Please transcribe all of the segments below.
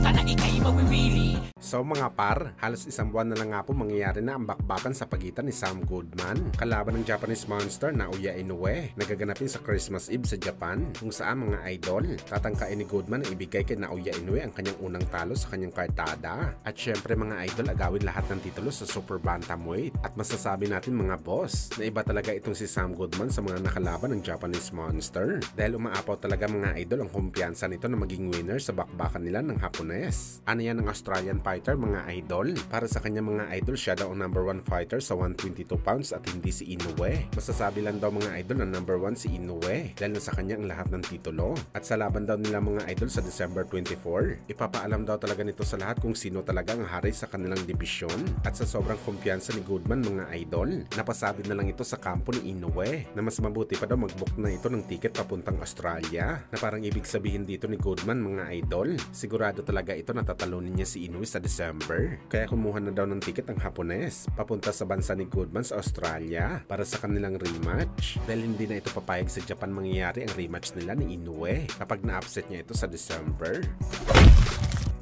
ka na ika'y mawiwili. So mga par, halos isang buwan na lang nga po mangyayari na ang bakbakan sa pagitan ni Sam Goodman kalaban ng Japanese monster Naoya Inoue nagaganapin sa Christmas Eve sa Japan, kung saan mga idol tatangkain ni Goodman na ibigay kay Naoya Inoue ang kanyang unang talo sa kanyang kartada. At syempre mga idol, agawin lahat ng titulo sa super bantamweight. At masasabi natin mga boss na iba talaga itong si Sam Goodman sa mga nakalaban ng Japanese monster, dahil umaapaw talaga mga idol ang kumpiyansa nito na maging winner sa bakbakan nila ng Hapones. Ano yan ng Australian fighter mga idol? Para sa kanya mga idol, siya daw ang number 1 fighter sa 122 pounds at hindi si Inoue. Masasabi lang daw mga idol na number 1 si Inoue dahil nasa kanya ang lahat ng titulo. At sa laban daw nila mga idol sa December 24, ipapaalam daw talaga nito sa lahat kung sino talaga ang hari sa kanilang dibisyon. At sa sobrang kumpiyansa ni Goodman mga idol, napasabi na lang ito sa kampo ni Inoue na mas mabuti pa daw mag-book na ito ng ticket papuntang Australia, na parang ibig sabihin dito ni Goodman mga idol, sigurado talaga ito na tatalunin niya si Inoue sa December. Kaya kumuha na daw ng ticket ang Hapones papunta sa bansa ni Goodman sa Australia para sa kanilang rematch, dahil hindi na ito papayag sa Japan mangyayari ang rematch nila ni Inoue kapag na-upset niya ito sa December.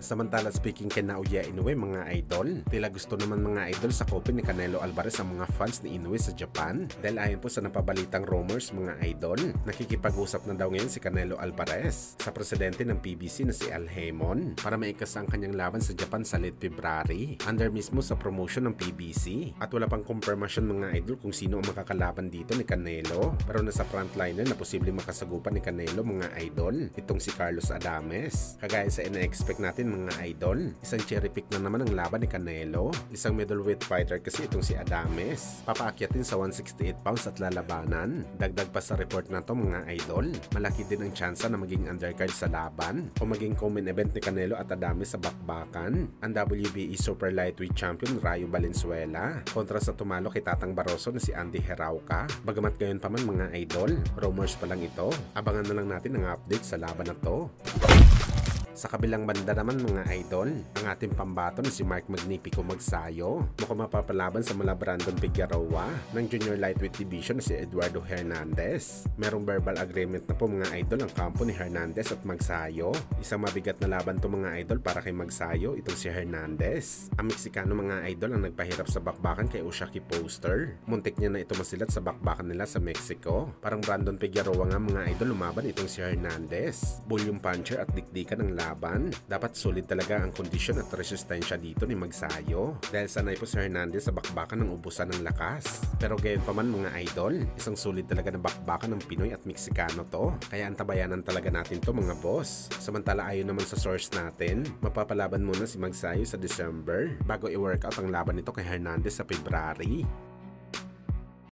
Samantala, speaking kay Naoya Inoue mga idol, tila gusto naman mga idol sa kopin ni Canelo Alvarez ang mga fans ni Inoue sa Japan, dahil ayon po sa napabalitang rumors mga idol, nakikipag-usap na daw ngayon si Canelo Alvarez sa presidente ng PBC na si Al Haymon para maikasa ang kanyang laban sa Japan sa late February under mismo sa promotion ng PBC. At wala pang confirmation mga idol kung sino ang makakalaban dito ni Canelo, pero nasa frontliner na posibleng makasagupan ni Canelo mga idol itong si Carlos Adames. Kagaya sa ina-expect natin mga idol, isang cherry pick na naman ang laban ni Canelo, isang middleweight fighter kasi itong si Adames. Papaakyatin sa 168 pounds at lalabanan. Dagdag pa sa report na to mga idol, malaki din ang tsansa na maging undercard sa laban o maging co-main event ni Canelo at Adames sa bakbakan ang WBE Super Lightweight Champion Rayo Valenzuela kontra sa tumalo kay Tatang Barroso na si Andy Herauca. Bagamat gayon pa man mga idol, rumors pa lang ito, abangan na lang natin ang update sa laban na to. Sa kabilang banda naman mga idol, ang ating pambato na si Mark Magnifico Magsayo mukhang mapapalaban sa mula Brandon Figueroa ng Junior Lightweight Division na si Eduardo Hernandez. Merong verbal agreement na po mga idol ang kampo ni Hernandez at Magsayo. Isang mabigat na laban to mga idol para kay Magsayo, itong si Hernandez. Ang Meksikano mga idol ang nagpahirap sa bakbakan kay Ushaki Poster. Muntik niya na ito masilat sa bakbakan nila sa Mexico. Parang Brandon Figueroa nga mga idol, lumaban itong si Hernandez. Bull yung puncher at dikdikan ng laban. Dapat solid talaga ang kondisyon at resistensya dito ni Magsayo, dahil sanay po si Hernandez sa bakbakan ng ubusan ng lakas. Pero gayon pa man mga idol, isang solid talaga na bakbakan ng Pinoy at Meksikano to, kaya antabayanan talaga natin to mga boss. Samantala ayon naman sa source natin, mapapalaban muna si Magsayo sa December bago i-workout ang laban nito kay Hernandez sa February.